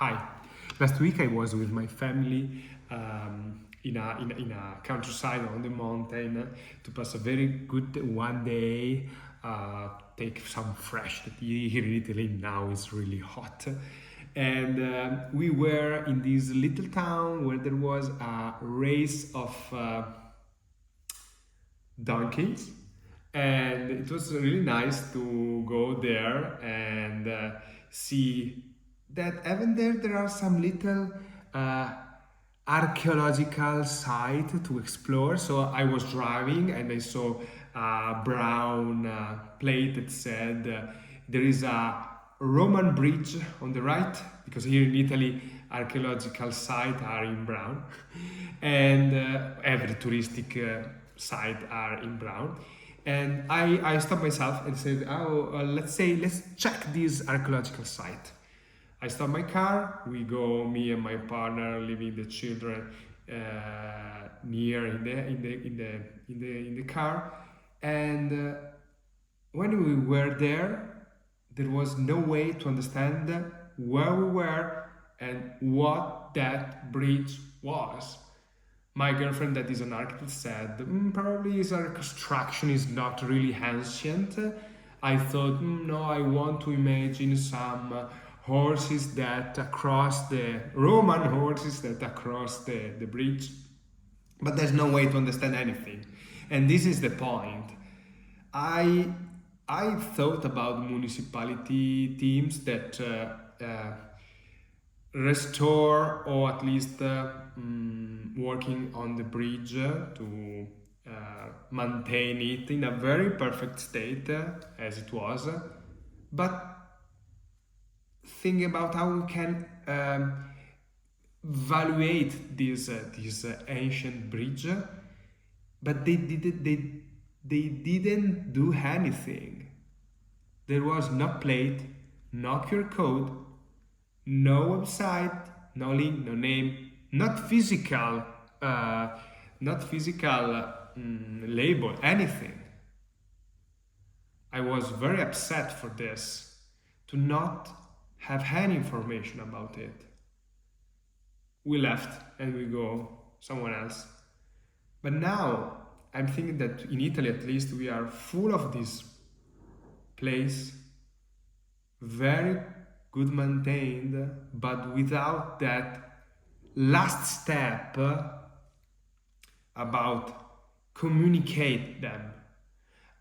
Hi. Last week I was with my family in a countryside on the mountain to pass a very good one day, take some fresh that here in Italy now is really hot. And we were in this little town where there was a race of donkeys, and it was really nice to go there and see that even there are some little uh, archaeological site to explore. So I was driving and I saw a brown plate that said there is a Roman bridge on the right, because here in Italy archaeological sites are in brown, and every touristic site are in brown. And I stopped myself and said, oh, let's check this archaeological site. I stop my car. We go, me and my partner, leaving the children near in the car. And when we were there was no way to understand where we were and what that bridge was. My girlfriend, that is an architect, said, probably his construction is not really ancient. I thought, no, I want to imagine some horses that across the Roman horses that across the bridge. But there's no way to understand anything. And this is the point. I I thought about municipality teams that restore or at least working on the bridge to maintain it in a very perfect state as it was, but think about how we can evaluate this ancient bridge, but they didn't do anything. There was no plate, no QR code, no website, no link, no name, uh, not physical label, anything. I was very upset for this, to not have any information about it. We left and we go somewhere else. But now I'm thinking that in Italy at least we are full of this place, very good maintained, but without that last step about communicate them.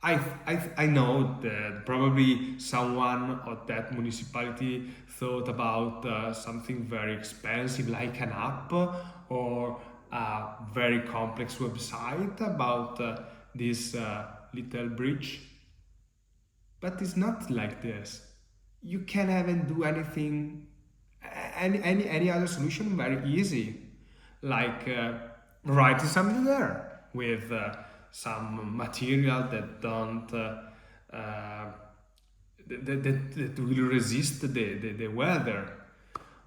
I know that probably someone at that municipality thought about something very expensive like an app or a very complex website about this little bridge, but it's not like this. You can even do anything, any other solution very easy, like writing something there with some material that don't that will resist the weather.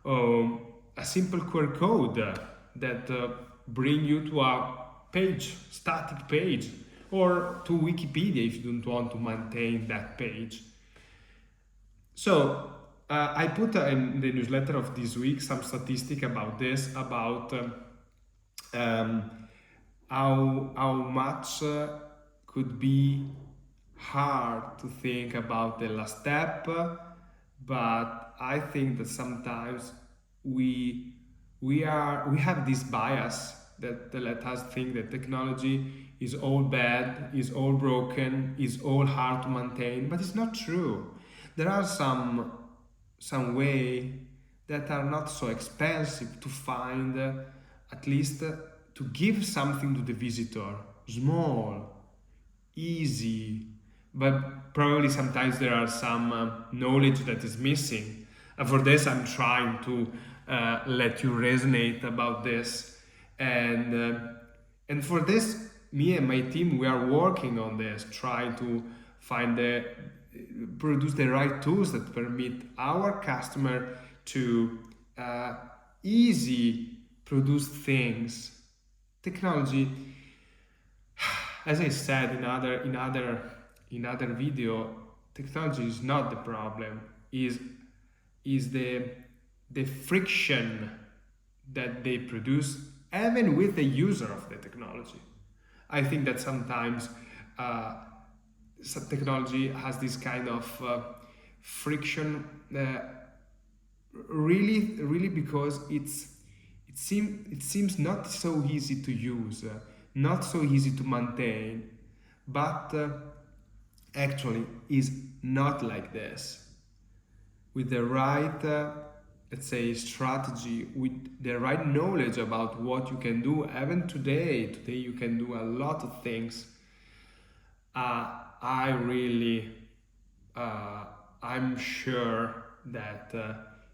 A simple QR code that bring you to a page, static page, or to Wikipedia if you don't want to maintain that page. So I put in the newsletter of this week some statistic about this, about um, how much could be hard to think about the last step, but I think that sometimes we we have this bias that let us think that technology is all bad, is all broken, is all hard to maintain, but it's not true. There are some way that are not so expensive to find, at least to give something to the visitor, small, easy, but probably sometimes there are some knowledge that is missing. And for this, I'm trying to let you resonate about this, and for this, me and my team, we are working on this, trying to find the produce the right tools that permit our customer to easy produce things. Technology, as I said in other video, technology is not the problem. Is the the friction that they produce, even with the user of the technology. I think that sometimes technology has this kind of friction, really because it seems not so easy to use, not so easy to maintain, but actually is not like this. With the right, let's say, strategy, with the right knowledge about what you can do, even today you can do a lot of things. I really, uh, I'm sure that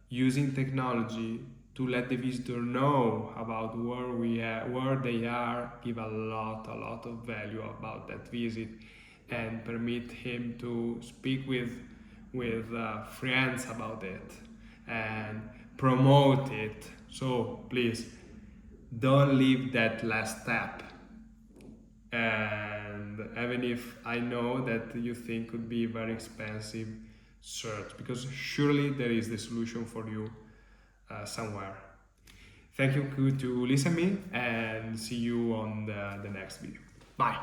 using technology to let the visitor know about where we are, where they are, give a lot of value about that visit, and permit him to speak with friends about it and promote it. So please don't leave that last step. And even if I know that you think could be very expensive, search, because surely there is the solution for you somewhere. Thank you to listen me, and see you on the next video. Bye.